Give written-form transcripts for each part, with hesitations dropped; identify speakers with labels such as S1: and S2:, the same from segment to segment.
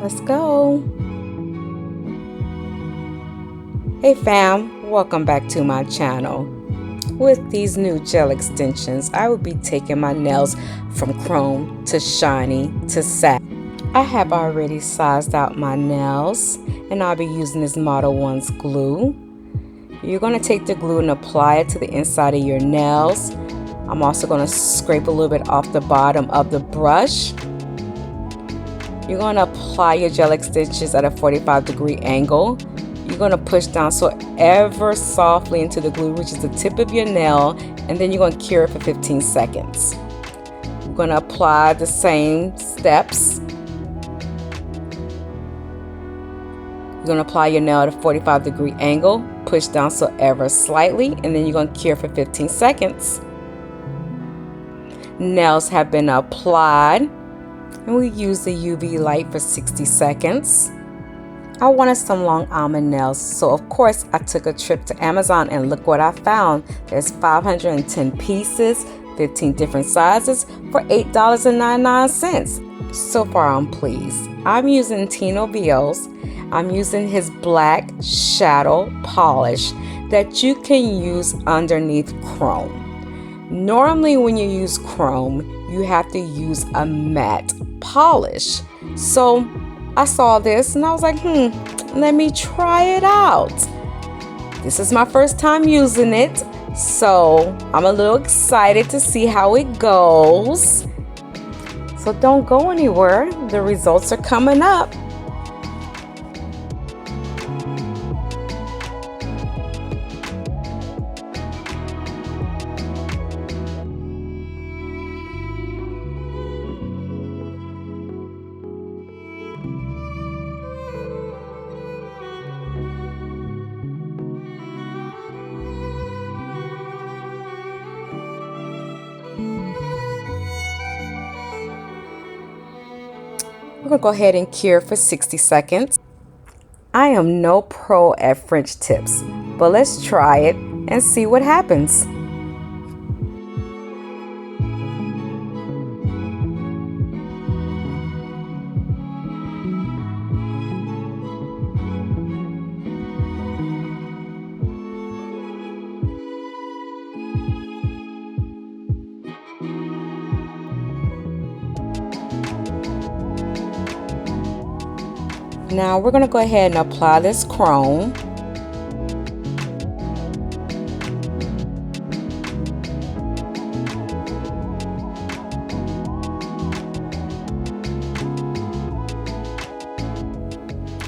S1: Let's go. Hey fam, welcome back to my channel. With these new gel extensions, I will be taking my nails from chrome to shiny to satin. I have already sized out my nails and I'll be using this Model 1's glue. You're going to take the glue and apply it to the inside of your nails. I'm also going to scrape a little bit off the bottom of the brush. You're going to apply your gel extensions at a 45-degree angle. You're going to push down so ever softly into the glue, which is the tip of your nail, and then you're going to cure it for 15 seconds. You're going to apply the same steps. You're going to apply your nail at a 45-degree angle, push down so ever slightly, and then you're going to cure for 15 seconds. Nails have been applied, and we use the UV light for 60 seconds. I wanted some long almond nails, so of course I took a trip to Amazon and look what I found. There's 510 pieces, 15 different sizes for $8.99. So far I'm pleased. I'm using Tino Vio's. I'm using his black shadow polish that you can use underneath chrome. Normally when you use chrome, you have to use a matte polish. So I saw this and I was like, let me try it out. This is my first time using it, so I'm a little excited to see how it goes. So don't go anywhere. The results are coming up. We're going to go ahead and cure for 60 seconds. I am no pro at French tips, but let's try it and see what happens. Now we're going to go ahead and apply this chrome.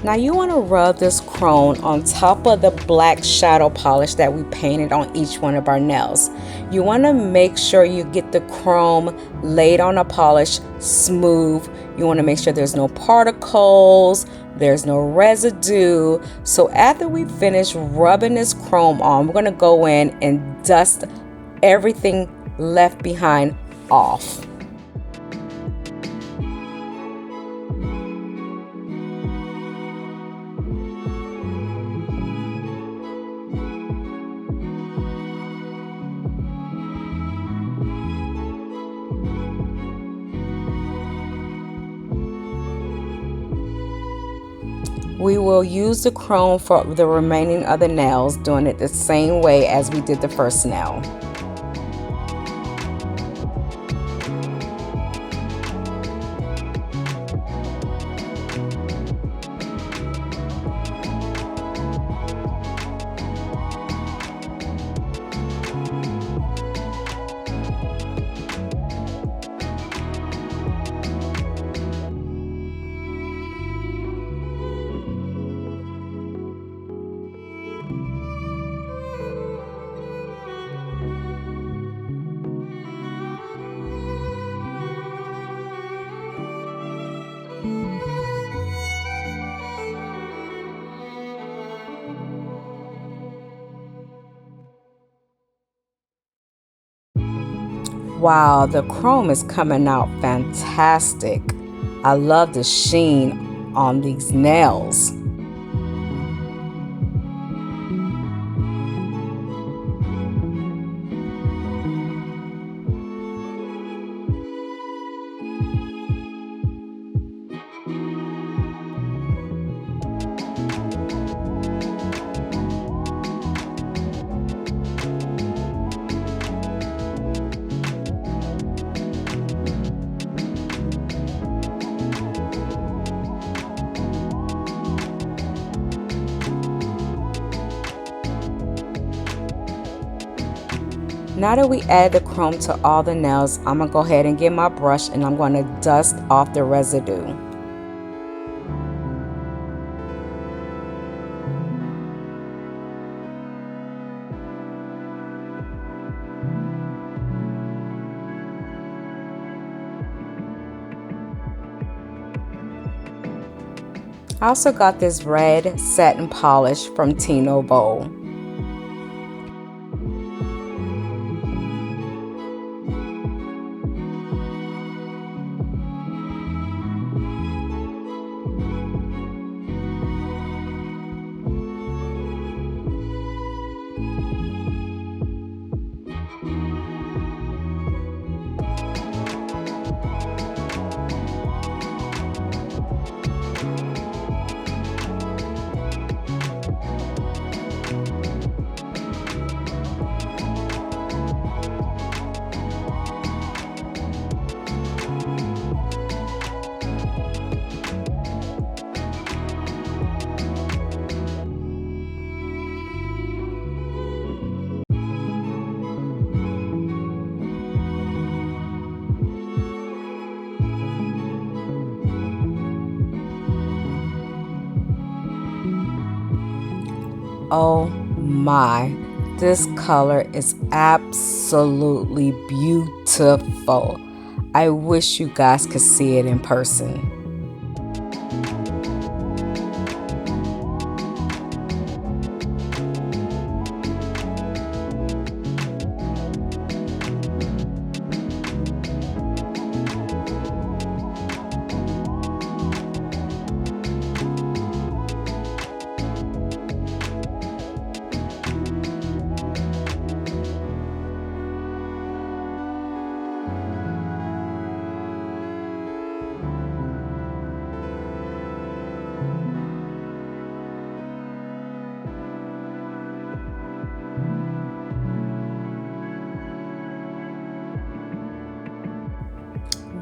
S1: Now you want to rub this chrome on top of the black shadow polish that we painted on each one of our nails. You want to make sure you get the chrome laid on a polish smooth. You want to make sure there's no particles, there's no residue. So after we finish rubbing this chrome on, we're going to go in and dust everything left behind off. We will use the chrome for the remaining of the nails, doing it the same way as we did the first nail. Wow, the chrome is coming out fantastic. I love the sheen on these nails. Now that we add the chrome to all the nails, I'm going to go ahead and get my brush and I'm going to dust off the residue. I also got this red satin polish from Tino Bowl. Oh my, this color is absolutely beautiful. I wish you guys could see it in person.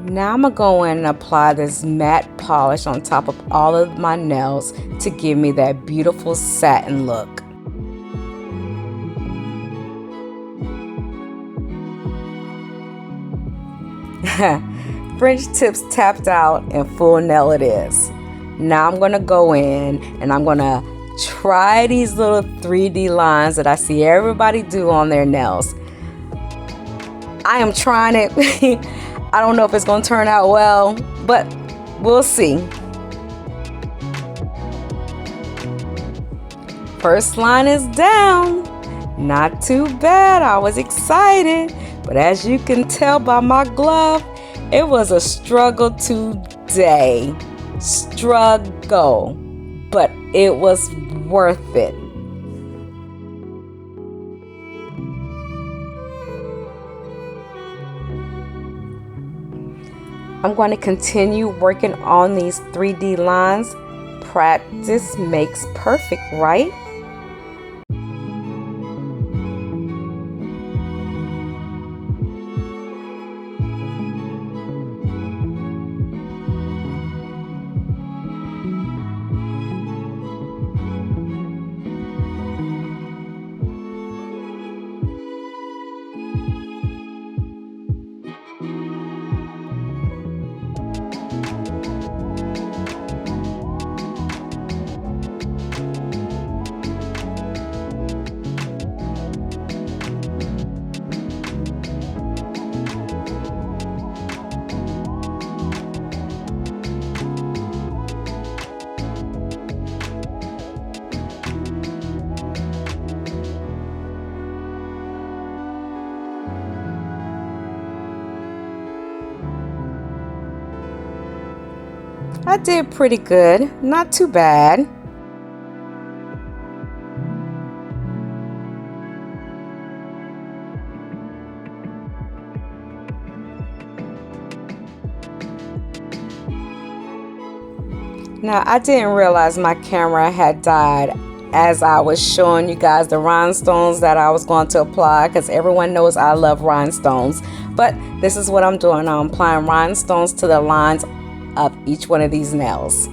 S1: Now I'm going to go in and apply this matte polish on top of all of my nails to give me that beautiful satin look. French tips tapped out and full nail it is. Now I'm going to go in and I'm going to try these little 3D lines that I see everybody do on their nails. I am trying it. I don't know if it's going to turn out well, but we'll see. First line is down. Not too bad. I was excited. But as you can tell by my glove, it was a struggle today. Struggle. But it was worth it. I'm going to continue working on these 3D lines. Practice makes perfect, right? I did pretty good, not too bad. Now I didn't realize my camera had died as I was showing you guys the rhinestones that I was going to apply, because everyone knows I love rhinestones. But this is what I'm doing. I'm applying rhinestones to the lines of each one of these nails.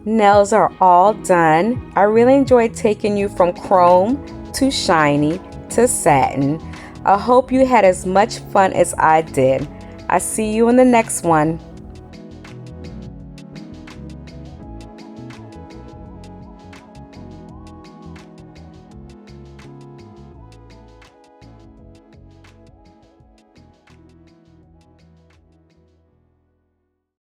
S1: nails are all done. I really enjoyed taking you from chrome to shiny to satin. I hope you had as much fun as I did. I see you in the next one.